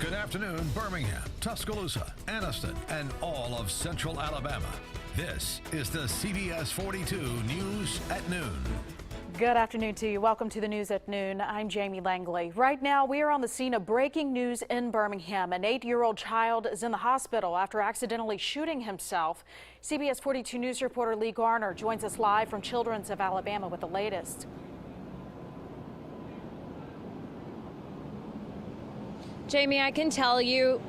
Good afternoon, Birmingham, Tuscaloosa, Anniston, and all of Central Alabama. This is the CBS 42 News at Noon. Good afternoon to you. Welcome to the News at Noon. I'm Jamie Langley. Right now, we are on the scene of breaking news in Birmingham. An 8-year-old child is in the hospital after accidentally shooting himself. CBS 42 News reporter Lee Garner joins us live from Children's of Alabama with the latest. Jamie, I can tell you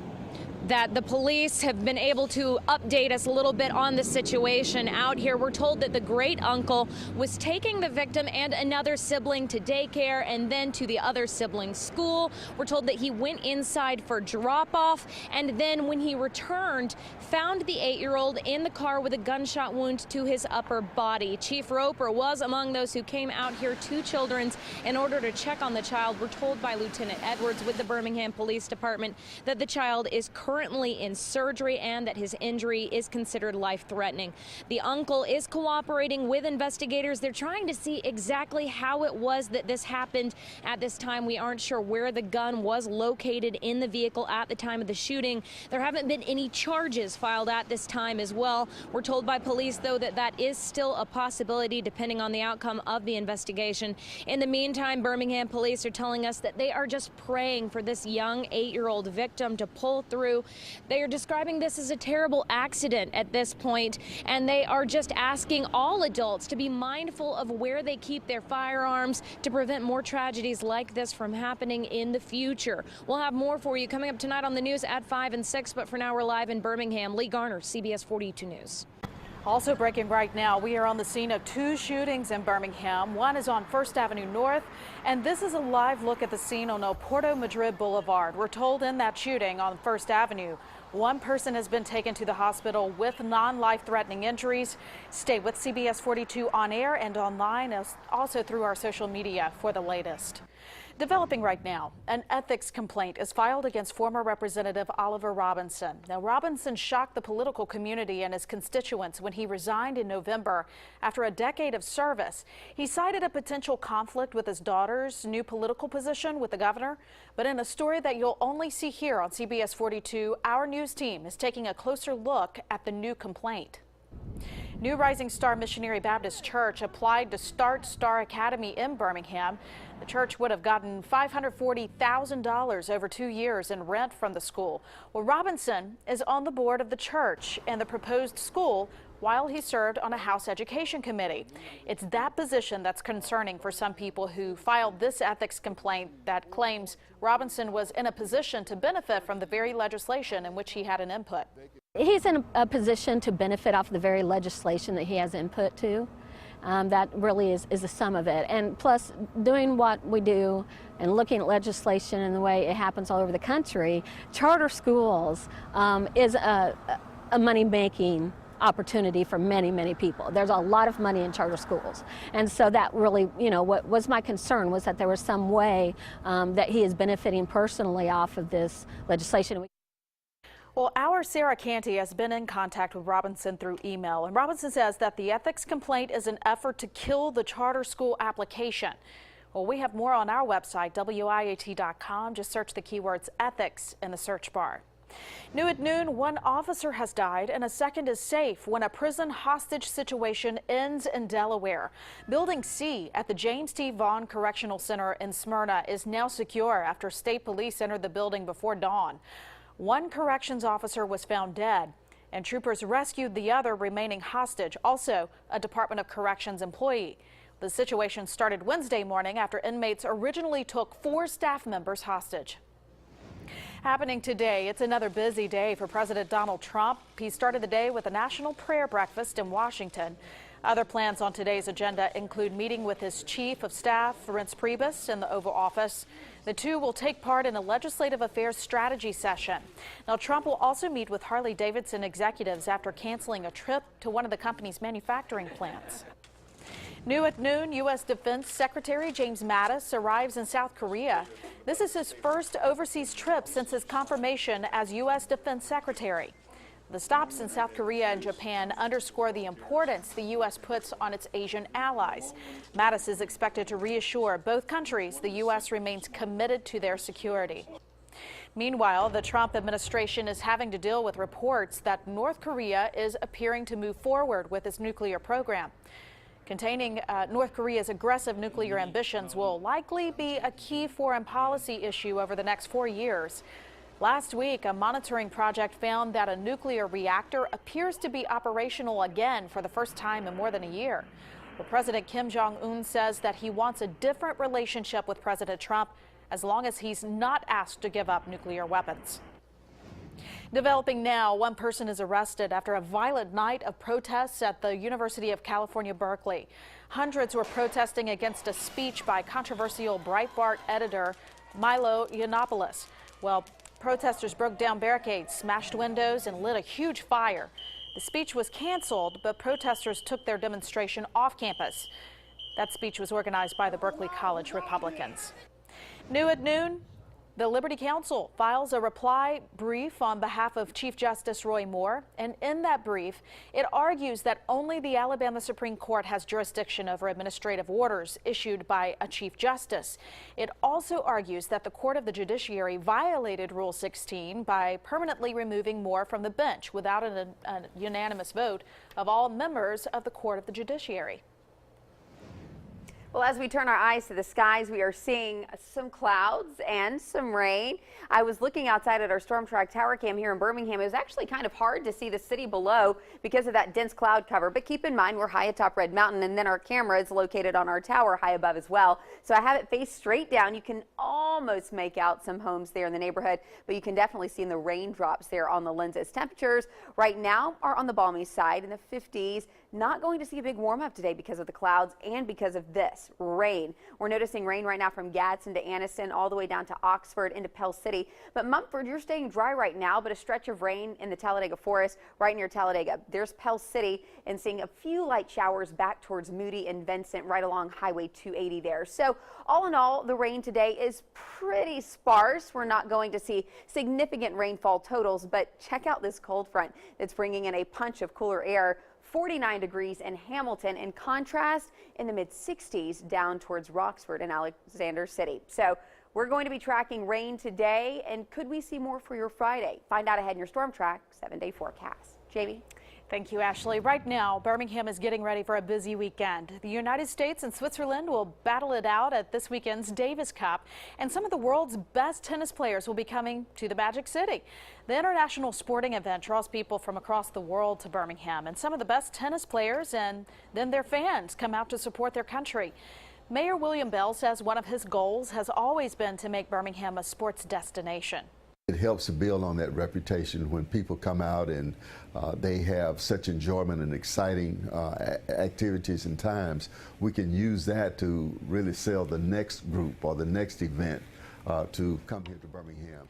that the police have been able to update us a little bit on the situation out here. We're told that the great uncle was taking the victim and another sibling to daycare and then to the other sibling's school. We're told that he went inside for drop-off, and then when he returned, found the 8-year-old in the car with a gunshot wound to his upper body. Chief Roper was among those who came out here to Children's in order to check on the child. We're told by Lieutenant Edwards with the Birmingham Police Department that the child is currently in surgery and that his injury is considered life-threatening. The uncle is cooperating with investigators. They're trying to see exactly how it was that this happened. At this time, we aren't sure where the gun was located in the vehicle at the time of the shooting. There haven't been any charges filed at this time as well. We're told by police, though, that that is still a possibility depending on the outcome of the investigation. In the meantime, Birmingham police are telling us that they are just praying for this young 8-year-old victim to pull through. They are describing this as a terrible accident at this point, and they are just asking all adults to be mindful of where they keep their firearms to prevent more tragedies like this from happening in the future. We'll have more for you coming up tonight on the news at 5 and 6, but for now we're live in Birmingham. Lee Garner, CBS 42 News. Also breaking right now, we are on the scene of 2 shootings in Birmingham. One is on First Avenue North, and this is a live look at the scene on El Puerto Madrid Boulevard. We're told in that shooting on First Avenue, one person has been taken to the hospital with non-life-threatening injuries. Stay with CBS 42 on air and online, also through our social media for the latest. Developing right now, an ethics complaint is filed against former Representative Oliver Robinson. Now, Robinson shocked the political community and his constituents when he resigned in November after a decade of service. He cited a potential conflict with his daughter's new political position with the governor. But in a story that you'll only see here on CBS 42, our news team is taking a closer look at the new complaint. New Rising Star Missionary Baptist Church applied to start Star Academy in Birmingham. The church would have gotten $540,000 over 2 years in rent from the school. Well, Robinson is on the board of the church and the proposed school while he served on a House Education Committee. It's that position that's concerning for some people who filed this ethics complaint that claims Robinson was in a position to benefit from the very legislation in which he had an input. He's in a position to benefit off the very legislation that he has input to. That really is the sum of it. And plus, doing what we do and looking at legislation and the way it happens all over the country, charter schools is a money-making opportunity for many, many people. There's a lot of money in charter schools. And so that really, you know, what was my concern was that there was some way that he is benefiting personally off of this legislation. Well, our Sarah Canty has been in contact with Robinson through email, and Robinson says that the ethics complaint is an effort to kill the charter school application. Well, we have more on our website, WIAT.com. Just search the keywords ethics in the search bar. New at noon, one officer has died and a second is safe when a prison hostage situation ends in Delaware. Building C at the James T. Vaughn Correctional Center in Smyrna is now secure after state police entered the building before dawn. One corrections officer was found dead, and troopers rescued the other remaining hostage, also a Department of Corrections employee. The situation started Wednesday morning after inmates originally took 4 staff members hostage. Happening today, it's another busy day for President Donald Trump. He started the day with a national prayer breakfast in Washington. Other plans on today's agenda include meeting with his chief of staff, Reince Priebus, in the Oval Office. The two will take part in a legislative affairs strategy session. Now, Trump will also meet with Harley-Davidson executives after canceling a trip to one of the company's manufacturing plants. New at noon, U.S. Defense Secretary James Mattis arrives in South Korea. This is his first overseas trip since his confirmation as U.S. Defense Secretary. The stops in South Korea and Japan underscore the importance the U.S. puts on its Asian allies. Mattis is expected to reassure both countries the U.S. remains committed to their security. Meanwhile, the Trump administration is having to deal with reports that North Korea is appearing to move forward with its nuclear program. Containing North Korea's aggressive nuclear ambitions will likely be a key foreign policy issue over the next 4 years. Last week, a monitoring project found that a nuclear reactor appears to be operational again for the first time in more than a year. Well, President Kim Jong-un says that he wants a different relationship with President Trump as long as he's not asked to give up nuclear weapons. Developing now, one person is arrested after a violent night of protests at the University of California, Berkeley. Hundreds were protesting against a speech by controversial Breitbart editor Milo Yiannopoulos. Well, protesters broke down barricades, smashed windows, and lit a huge fire. The speech was canceled, but protesters took their demonstration off campus. That speech was organized by the Berkeley College Republicans. New at noon, the Liberty Counsel files a reply brief on behalf of Chief Justice Roy Moore, and in that brief, it argues that only the Alabama Supreme Court has jurisdiction over administrative orders issued by a Chief Justice. It also argues that the Court of the Judiciary violated Rule 16 by permanently removing Moore from the bench without a unanimous vote of all members of the Court of the Judiciary. Well, as we turn our eyes to the skies, we are seeing some clouds and some rain. I was looking outside at our Storm Track Tower Cam here in Birmingham. It was actually kind of hard to see the city below because of that dense cloud cover. But keep in mind, we're high atop Red Mountain, and then our camera is located on our tower high above as well. So I have it faced straight down. You can almost make out some homes there in the neighborhood, but you can definitely see in the raindrops there on the lenses. Temperatures right now are on the balmy side in the 50s. Not going to see a big warm up today because of the clouds and because of this rain. We're noticing rain right now from Gadsden to Anniston all the way down to Oxford into Pell City. But Mumford, you're staying dry right now, but a stretch of rain in the Talladega Forest right near Talladega. There's Pell City, and seeing a few light showers back towards Moody and Vincent right along Highway 280 there. So all in all, the rain today is pretty sparse. We're not going to see significant rainfall totals, but check out this cold front that's bringing in a punch of cooler air. 49 degrees in Hamilton. In contrast, in the mid-60s down towards Roxford and Alexander City. So we're going to be tracking rain today, and could we see more for your Friday? Find out ahead in your Storm Track 7-day forecast. Jamie? Thank you, Ashley. Right now, Birmingham is getting ready for a busy weekend. The United States and Switzerland will battle it out at this weekend's Davis Cup, and some of the world's best tennis players will be coming to the Magic City. The international sporting event draws people from across the world to Birmingham, and some of the best tennis players and then their fans come out to support their country. Mayor William Bell says one of his goals has always been to make Birmingham a sports destination. It helps to build on that reputation when people come out and they have such enjoyment and exciting activities and times. We can use that to really sell the next group or the next event to come here to Birmingham.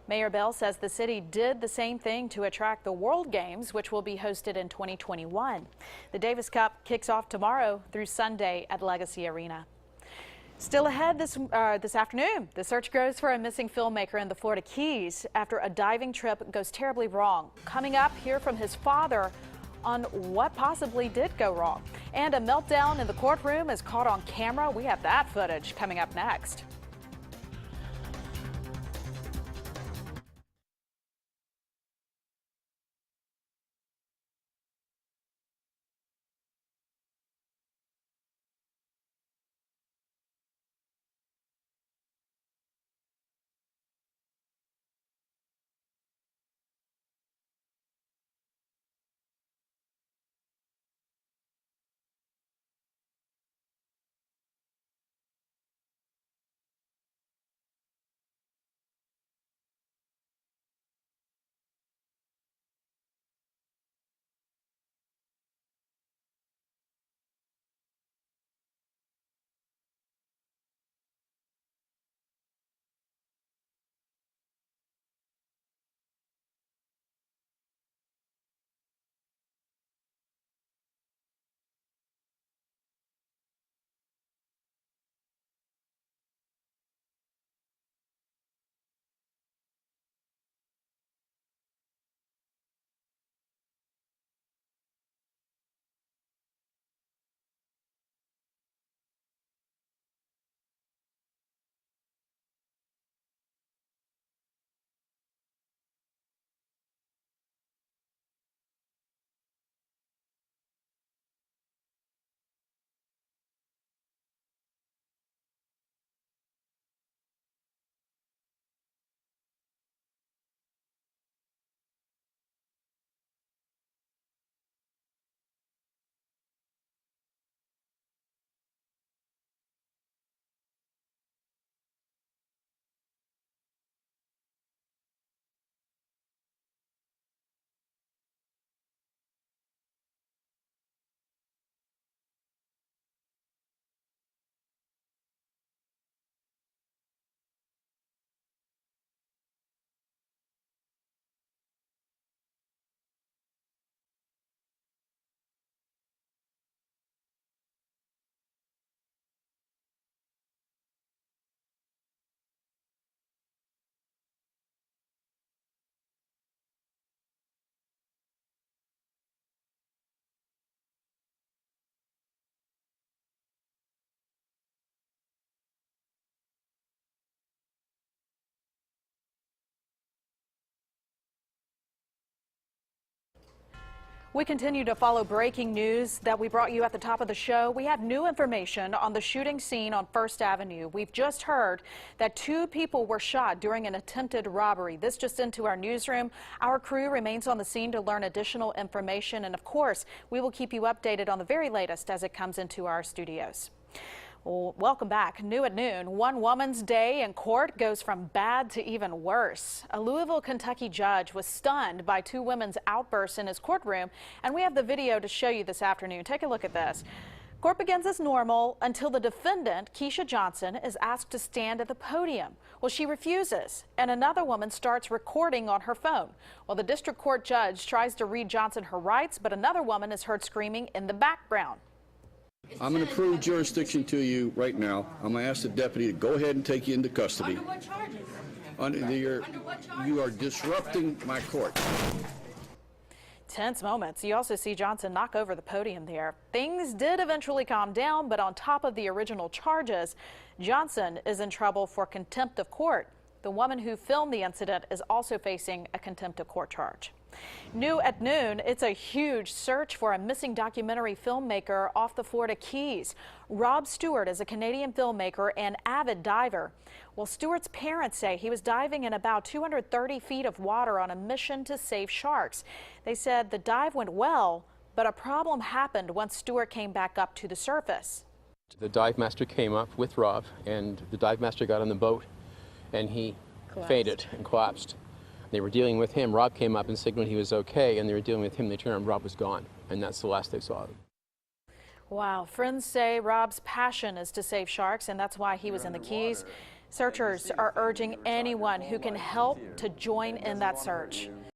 Mayor Bell says the city did the same thing to attract the World Games, which will be hosted in 2021. The Davis Cup kicks off tomorrow through Sunday at Legacy Arena. Still ahead this afternoon, the search grows for a missing filmmaker in the Florida Keys after a diving trip goes terribly wrong. Coming up, hear from his father on what possibly did go wrong. And a meltdown in the courtroom is caught on camera. We have that footage coming up next. We continue to follow breaking news that we brought you at the top of the show. We have new information on the shooting scene on First Avenue. We've just heard that 2 people were shot during an attempted robbery. This just into our newsroom. Our crew remains on the scene to learn additional information. And of course, we will keep you updated on the very latest as it comes into our studios. Well, welcome back. New at noon, one woman's day in court goes from bad to even worse. A Louisville, Kentucky judge was stunned by 2 women's outbursts in his courtroom, and we have the video to show you this afternoon. Take a look at this. Court begins as normal until the defendant, Keisha Johnson, is asked to stand at the podium. Well, she refuses, and another woman starts recording on her phone. Well, the district court judge tries to read Johnson her rights, but another woman is heard screaming in the background. I'm going to prove jurisdiction to you right now. I'm going to ask the deputy to go ahead and take you into custody. Under what charges? Under what charges? You are disrupting my court. Tense moments. You also see Johnson knock over the podium there. Things did eventually calm down, but on top of the original charges, Johnson is in trouble for contempt of court. The woman who filmed the incident is also facing a contempt of court charge. New at noon, it's a huge search for a missing documentary filmmaker off the Florida Keys. Rob Stewart is a Canadian filmmaker and avid diver. Well, Stewart's parents say he was diving in about 230 feet of water on a mission to save sharks. They said the dive went well, but a problem happened once Stewart came back up to the surface. The dive master came up with Rob, and the dive master got on the boat, and he fainted and collapsed. They were dealing with him. Rob came up and signaled he was okay, and they were dealing with him. They turned around, Rob was gone, and that's the last they saw of him. Wow. Friends say Rob's passion is to save sharks, and that's why he was in the Keys. Searchers are urging anyone who can help to join in that search.